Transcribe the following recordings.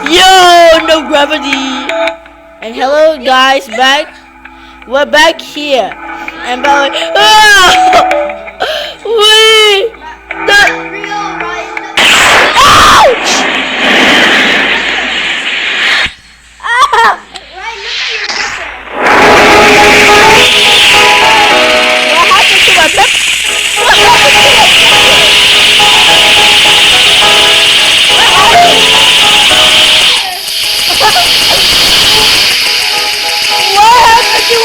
Yo, no gravity. And hello guys, we're back here. And by the way, we ouch! What happened to my pepper? What happened to my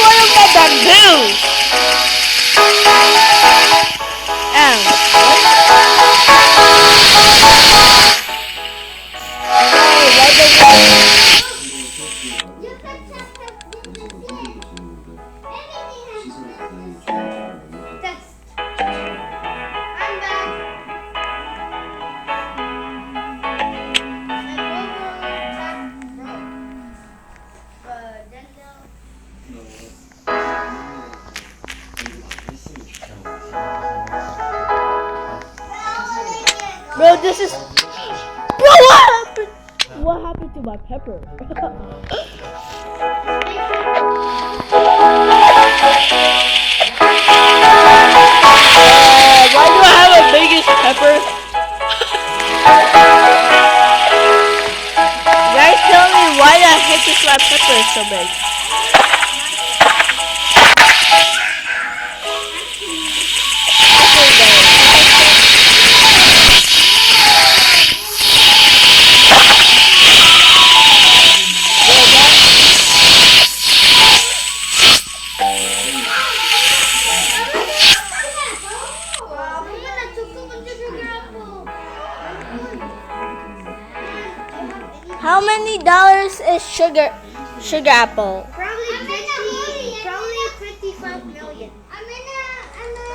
one of my bamboos? Bro, this is... Bro, what happened? What happened to my pepper? Why do I have a biggest pepper? Guys, tell me why the heck is my pepper so big? How many dollars is sugar apple? Probably 55 million.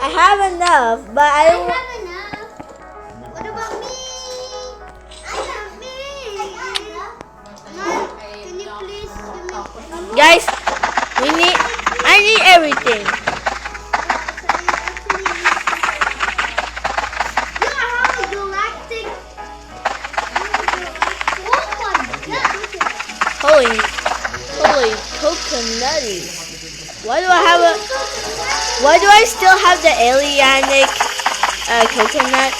I have enough, but I don't. have enough. What about me? I have me. Mom, can you please give me? Guys, I need everything. You have a galactic. Holy coconutty. Why do I still have the alienic coconut?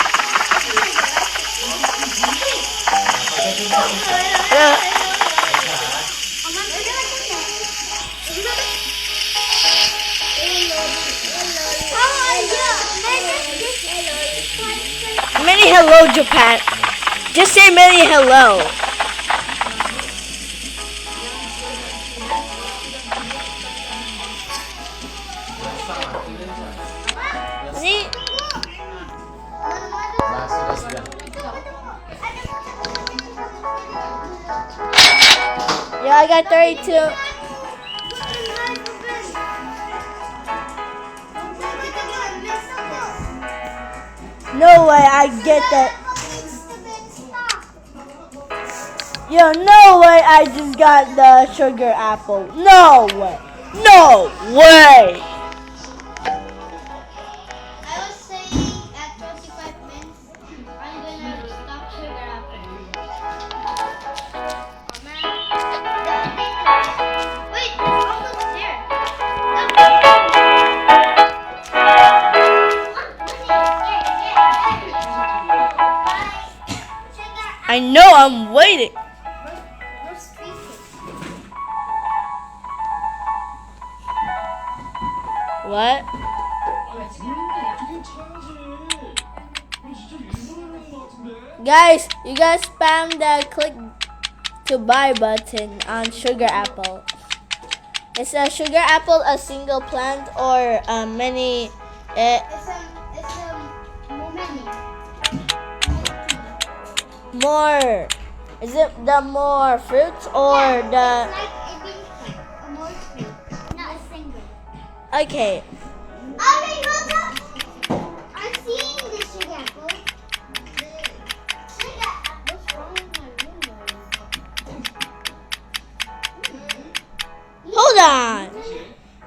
Many hello, Japan. Just say many hello. Yeah, I got 32. No way I get that. Yo, no way I just got the sugar apple. No way. No way. I was saying at 25 minutes, I'm gonna stop sugar apple. Wait, it's almost there. I know I'm waiting. We're speaking. What? Guys, you guys spam the click to buy button on sugar apple. Is a sugar apple a single plant or many? It's many. More. Is it the more fruits or the? It's like eating more fruit, not a single. Okay. Okay, hold up. I'm seeing the sugar apple. Sugar apple's wrong with my room. Hold on.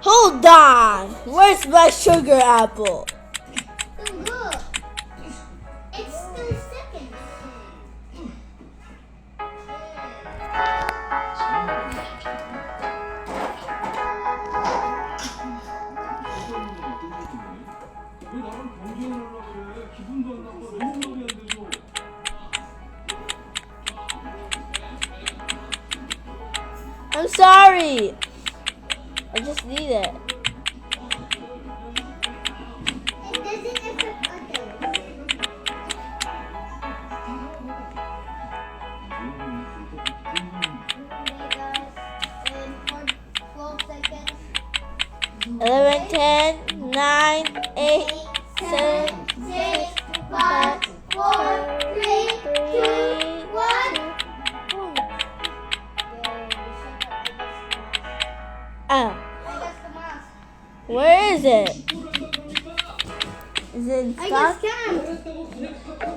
Hold on. Where's my sugar apple? Look. It's 3 seconds. I'm sorry. I just need it. It doesn't affect others. In 12 seconds. 11, 10, 9, 8, 7, 6, 5, 4, 3, 2, 1. Oh, I got the mask. where is it? Is it in I got stock? scammed.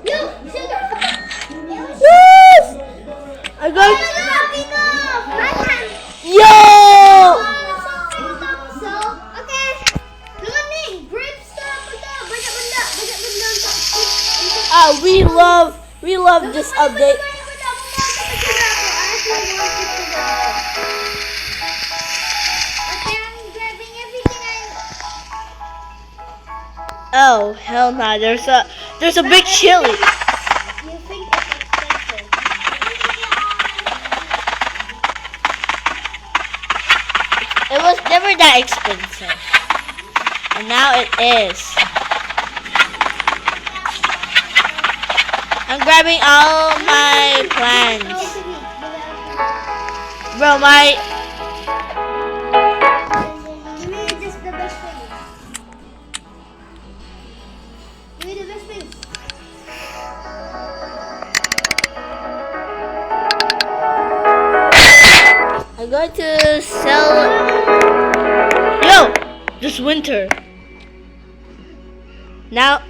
Look, sugar. Yes! I got. Yo! We love this update. Oh hell no! There's a big chili. You think it's expensive? It was never that expensive, and now it is. I'm grabbing all my plants, bro. Give me just the best things. Give me the best things. I'm going to sell. Yo, this winter. Now,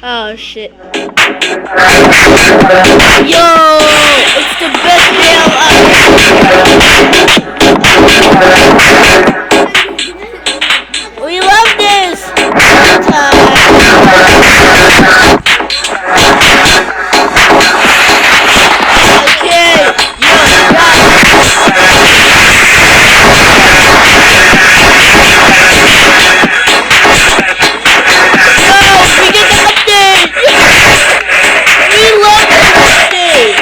oh shit. Yo, it's the best day of We love this. Okay, yo, we get the update. We love this update.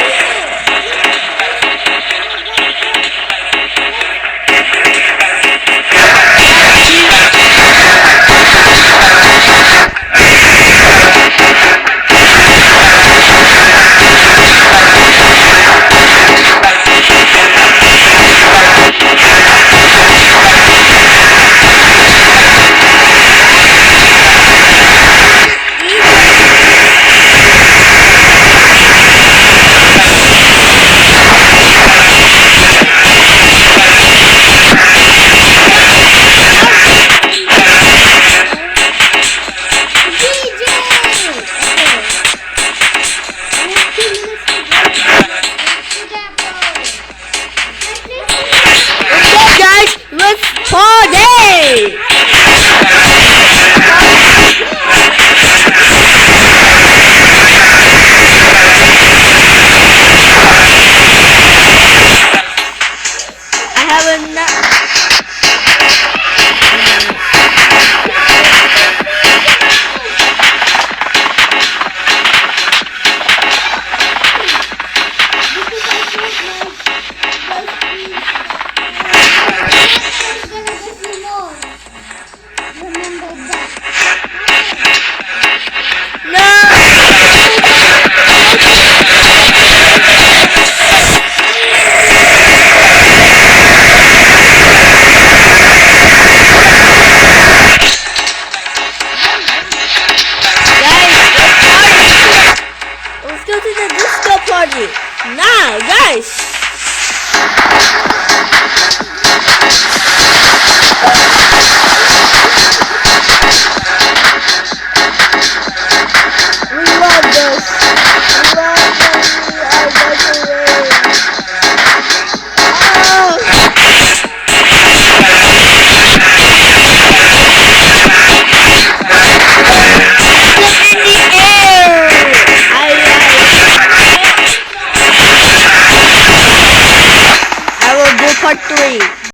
Let's party! I have enough. Now, guys. We love this. We love when we are decorating. Oh. Look in the air. I will do part 3.